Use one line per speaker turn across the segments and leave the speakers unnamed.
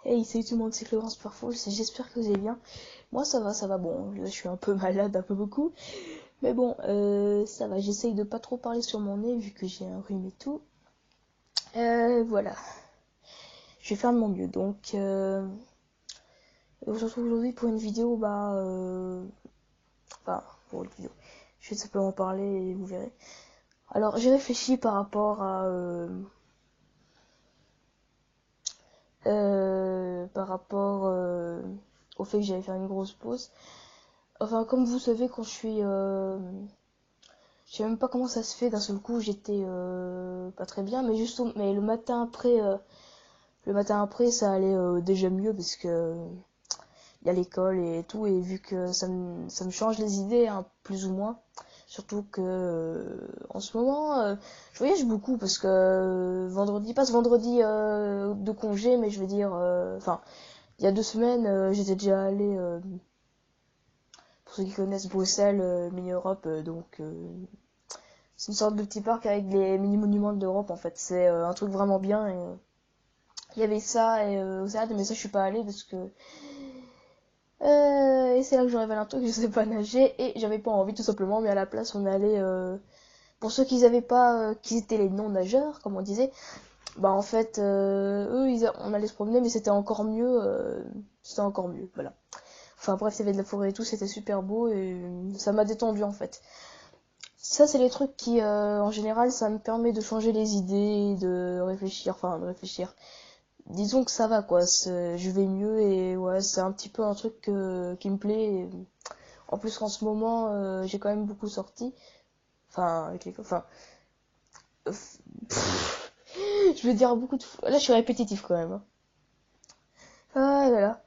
Hey, salut tout le monde, c'est Clémence Parfois, j'espère que vous allez bien. Moi ça va, bon, là je suis un peu malade, un peu beaucoup. Mais bon, ça va, j'essaye de pas trop parler sur mon nez vu que j'ai un rhume et tout. Voilà, je vais faire de mon mieux. Donc, on se retrouve aujourd'hui pour une vidéo, enfin, pour une vidéo. Je vais simplement parler et vous verrez. Alors, j'ai réfléchi par rapport à... au fait que j'allais faire une grosse pause. Enfin, comme vous savez, quand je suis... je sais même pas comment ça se fait, d'un seul coup, j'étais pas très bien, mais mais le matin après, ça allait déjà mieux parce que il y a l'école et tout, et vu que ça me change les idées, hein, plus ou moins. Surtout que en ce moment, je voyage beaucoup parce que vendredi, pas ce vendredi de congé, mais je veux dire, enfin, il y a 2 semaines, j'étais déjà allé, pour ceux qui connaissent Bruxelles, mini-Europe, donc c'est une sorte de petit parc avec les mini-monuments d'Europe en fait. C'est un truc vraiment bien. Et, il y avait ça et au Zad, mais ça je suis pas allée parce que et c'est là que je révèle un truc, je sais pas nager et j'avais pas envie tout simplement. Mais à la place on allait pour ceux qui avaient pas qui étaient les non nageurs comme on disait, bah en fait on allait se promener mais c'était encore mieux, voilà. Enfin bref, il y avait de la forêt et tout, c'était super beau et ça m'a détendu en fait. Ça, c'est les trucs qui, en général, ça me permet de changer les idées, de réfléchir. Disons que ça va, quoi. Je vais mieux et ouais, c'est un petit peu un truc qui me plaît. En plus, en ce moment, j'ai quand même beaucoup sorti. Enfin, euh, je veux dire beaucoup de fois. Là, je suis répétitif quand même, hein. Ah là là.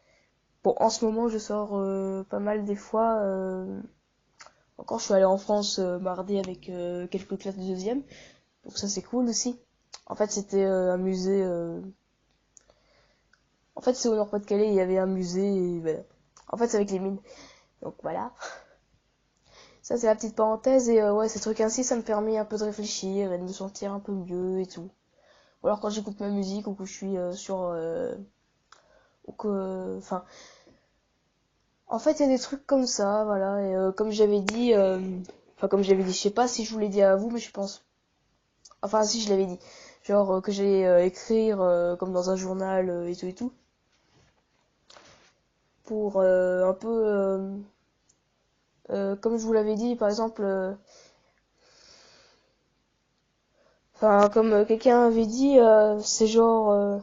Bon, en ce moment, je sors pas mal des fois. Encore, je suis allée en France mardi avec quelques classes de deuxième. Donc ça, c'est cool aussi. En fait, c'était un musée. En fait, c'est au Nord-Pas-de-Calais, il y avait un musée. Et voilà. En fait, c'est avec les mines. Donc voilà. Ça, c'est la petite parenthèse. Et ouais, ces trucs ainsi, ça me permet un peu de réfléchir et de me sentir un peu mieux et tout. Ou alors quand j'écoute ma musique ou que je suis ou que. Enfin. En fait, il y a des trucs comme ça, voilà. Et comme j'avais dit. Enfin, comme j'avais dit, je sais pas si je vous l'ai dit à vous, mais je pense. Enfin, si je l'avais dit. Genre que j'allais écrire comme dans un journal et tout et tout. Pour un peu comme je vous l'avais dit par exemple enfin comme quelqu'un avait dit c'est genre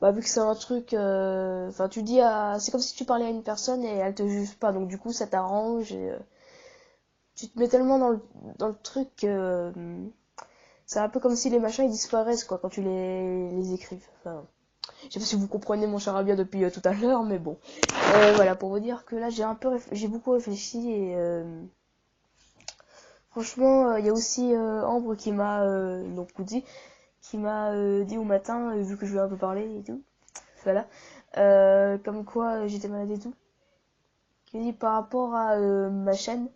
bah vu que c'est un truc enfin tu dis à c'est comme si tu parlais à une personne et elle te juge pas donc du coup ça t'arrange et tu te mets tellement dans le truc que c'est un peu comme si les machins ils disparaissent quoi quand tu les écrives, enfin je sais pas si vous comprenez mon charabia depuis tout à l'heure mais bon voilà pour vous dire que là j'ai beaucoup réfléchi et franchement, il y a aussi Ambre qui m'a donc Koudzi qui m'a dit au matin vu que je lui ai un peu parlé et tout. Voilà. Comme quoi j'étais malade et tout. Qui m'a dit par rapport à ma chaîne.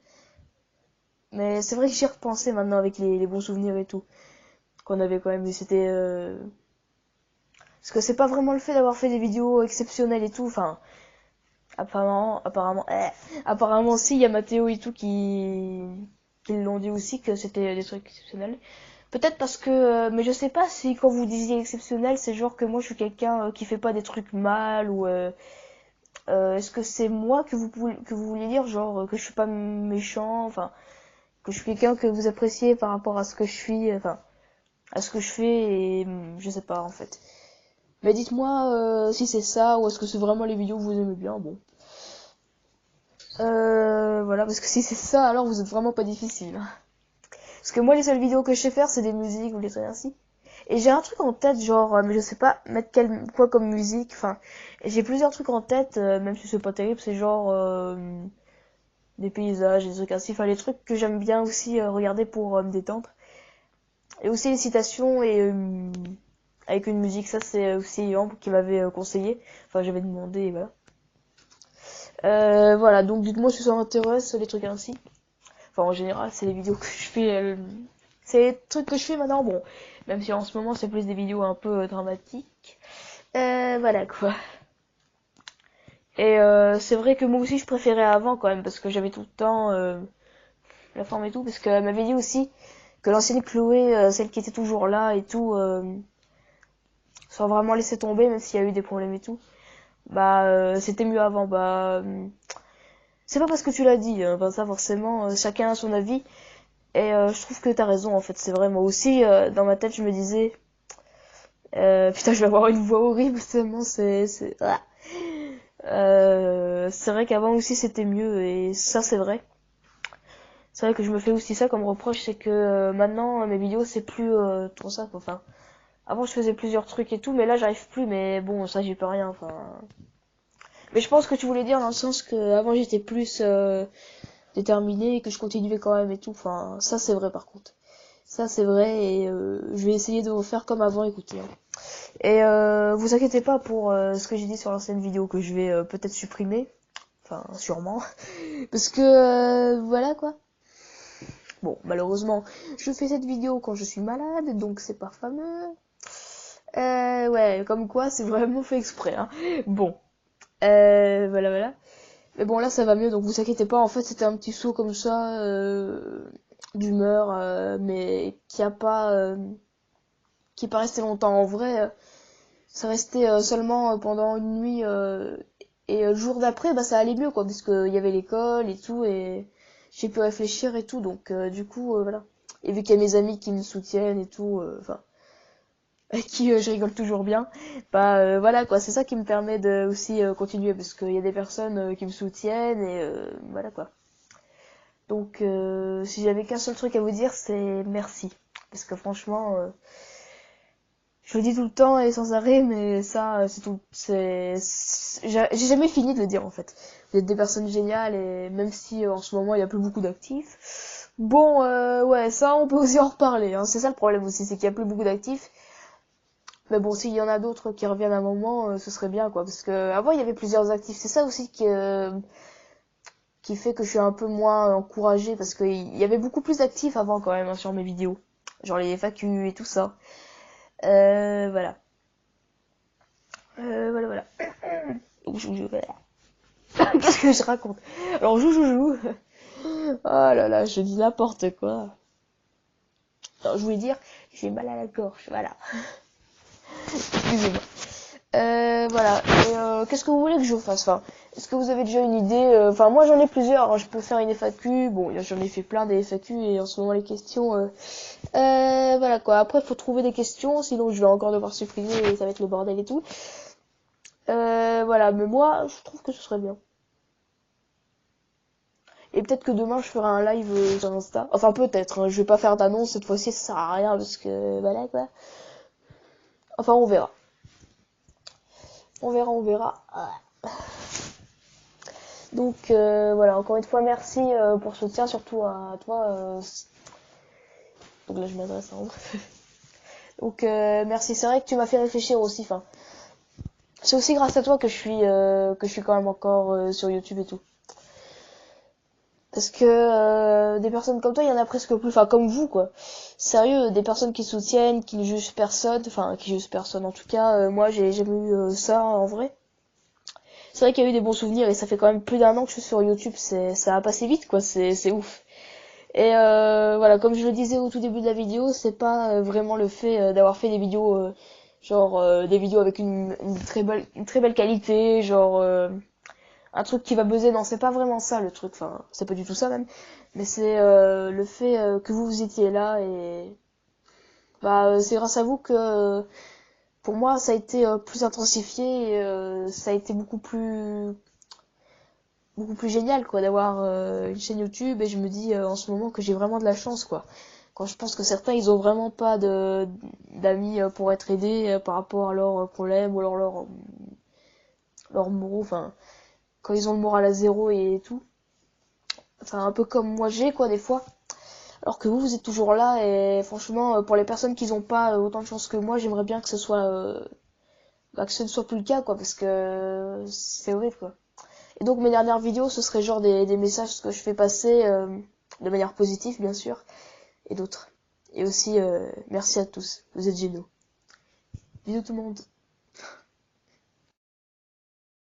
Mais c'est vrai que j'y ai repensé maintenant avec les bons souvenirs et tout qu'on avait quand même. C'était parce que c'est pas vraiment le fait d'avoir fait des vidéos exceptionnelles et tout. Enfin, apparemment si il y a Mathéo et tout qui l'ont dit aussi que c'était des trucs exceptionnels. Peut-être parce que, mais je sais pas si quand vous disiez exceptionnel, c'est genre que moi je suis quelqu'un qui fait pas des trucs mal ou est-ce que c'est moi que vous voulez dire genre que je suis pas méchant, enfin que je suis quelqu'un que vous appréciez par rapport à ce que je suis, enfin à ce que je fais et je sais pas en fait. Mais dites-moi si c'est ça ou est-ce que c'est vraiment les vidéos que vous aimez bien, bon. Voilà parce que si c'est ça alors vous êtes vraiment pas difficile. Parce que moi les seules vidéos que je sais faire c'est des musiques ou des trucs ainsi. Et j'ai un truc en tête, genre, mais je sais pas mettre quoi comme musique. Enfin, j'ai plusieurs trucs en tête, même si c'est pas terrible. C'est genre des paysages, des trucs ainsi. Enfin, les trucs que j'aime bien aussi regarder pour me détendre. Et aussi les citations et avec une musique. Ça, c'est aussi Ambre qui m'avait conseillé. Enfin, j'avais demandé, et voilà. Voilà, donc dites-moi si ça m'intéresse les trucs ainsi. Enfin, en général, c'est les vidéos que je fais. C'est les trucs que je fais maintenant. Bon, même si en ce moment c'est plus des vidéos un peu dramatiques. Voilà quoi. Et c'est vrai que moi aussi je préférais avant quand même parce que j'avais tout le temps la forme et tout, parce qu'elle m'avait dit aussi que l'ancienne Chloé, celle qui était toujours là et tout, sans vraiment laisser tomber même s'il y a eu des problèmes et tout, bah c'était mieux avant. Bah c'est pas parce que tu l'as dit, bah ça forcément chacun a son avis. Et je trouve que t'as raison en fait, c'est vrai. Moi aussi dans ma tête je me disais putain je vais avoir une voix horrible tellement c'est ah. C'est vrai qu'avant aussi c'était mieux et ça c'est vrai. C'est vrai que je me fais aussi ça comme reproche, c'est que maintenant mes vidéos c'est plus trop ça quoi. Enfin, avant je faisais plusieurs trucs et tout, mais là j'arrive plus. Mais bon, ça j'y peux rien. Enfin, mais je pense que tu voulais dire dans le sens que avant j'étais plus déterminée et que je continuais quand même et tout. Enfin, ça c'est vrai par contre. Ça c'est vrai et je vais essayer de refaire comme avant. Écoutez. Hein. Et vous inquiétez pas pour ce que j'ai dit sur l'ancienne vidéo que je vais peut-être supprimer. Enfin, sûrement. Parce que voilà quoi. Bon, malheureusement, je fais cette vidéo quand je suis malade, donc c'est pas fameux. Ouais, comme quoi, c'est vraiment fait exprès, hein. Bon, voilà, voilà. Mais bon, là, ça va mieux, donc vous inquiétez pas. En fait, c'était un petit saut comme ça, d'humeur, mais qui est pas resté longtemps. En vrai, ça restait seulement pendant une nuit, et le jour d'après, bah, ça allait mieux, quoi, parce qu'il y avait l'école et tout, et j'ai pu réfléchir et tout, donc du coup, voilà. Et vu qu'il y a mes amis qui me soutiennent et tout, enfin, avec qui je rigole toujours bien, bah voilà quoi, c'est ça qui me permet de aussi continuer, parce qu'il y a des personnes qui me soutiennent, et voilà quoi. Donc si j'avais qu'un seul truc à vous dire, c'est merci. Parce que franchement, je le dis tout le temps et sans arrêt, mais ça, c'est tout. J'ai jamais fini de le dire en fait. Vous êtes des personnes géniales et même si en ce moment il y a plus beaucoup d'actifs. Bon, ouais, ça on peut aussi en reparler. Hein. C'est ça le problème aussi, c'est qu'il y a plus beaucoup d'actifs. Mais bon, s'il y en a d'autres qui reviennent à un moment, ce serait bien quoi. Parce que avant il y avait plusieurs actifs. C'est ça aussi qui fait que je suis un peu moins encouragée parce qu'il y avait beaucoup plus d'actifs avant quand même hein, sur mes vidéos. Genre les FAQ et tout ça. Voilà. Voilà, voilà. Voilà. Qu'est-ce que je raconte? Alors, joue. Oh là là, je dis n'importe quoi. Alors, je voulais dire, j'ai mal à la gorge, voilà. Excusez-moi. Voilà. Et qu'est-ce que vous voulez que je fasse? Enfin, est-ce que vous avez déjà une idée? Enfin, moi j'en ai plusieurs. Hein. Je peux faire une FAQ. Bon, j'en ai fait plein des FAQ et en ce moment les questions. Voilà quoi. Après, faut trouver des questions, sinon je vais encore devoir supprimer et ça va être le bordel et tout. Voilà. Mais moi, je trouve que ce serait bien. Et peut-être que demain je ferai un live sur Insta. Enfin peut-être, hein, je vais pas faire d'annonce cette fois-ci, ça sert à rien parce que voilà quoi. Enfin on verra. On verra. Donc voilà, encore une fois merci pour ce soutien, surtout à toi. Donc là je m'adresse à André. Donc merci, c'est vrai que tu m'as fait réfléchir aussi. Enfin, c'est aussi grâce à toi que je suis quand même encore sur YouTube et tout. Parce que des personnes comme toi, il y en a presque plus. Enfin, comme vous, quoi. Sérieux, des personnes qui soutiennent, qui ne jugent personne. Enfin, qui jugent personne. En tout cas, moi, j'ai jamais eu ça en vrai. C'est vrai qu'il y a eu des bons souvenirs et ça fait quand même plus d'1 an que je suis sur YouTube. Ça a passé vite, quoi. C'est ouf. Et voilà, comme je le disais au tout début de la vidéo, c'est pas vraiment le fait d'avoir fait des vidéos, genre des vidéos avec une très belle qualité, genre un truc qui va buzzer. Non, c'est pas vraiment ça le truc. Enfin, c'est pas du tout ça même. Mais c'est le fait que vous étiez là et bah c'est grâce à vous que pour moi ça a été plus intensifié et ça a été beaucoup plus génial quoi d'avoir une chaîne YouTube et je me dis en ce moment que j'ai vraiment de la chance quoi. Quand je pense que certains ils ont vraiment pas de d'amis pour être aidés par rapport à leurs problèmes ou alors leurs moraux, enfin quand ils ont le moral à zéro et tout. Enfin un peu comme moi j'ai quoi des fois. Alors que vous êtes toujours là et franchement pour les personnes qui n'ont pas autant de chance que moi, j'aimerais bien que ce soit bah, que ce ne soit plus le cas quoi parce que c'est horrible quoi. Et donc mes dernières vidéos ce serait genre des messages que je fais passer de manière positive bien sûr et d'autres. Et aussi merci à tous, vous êtes géniaux. Bisous tout le monde.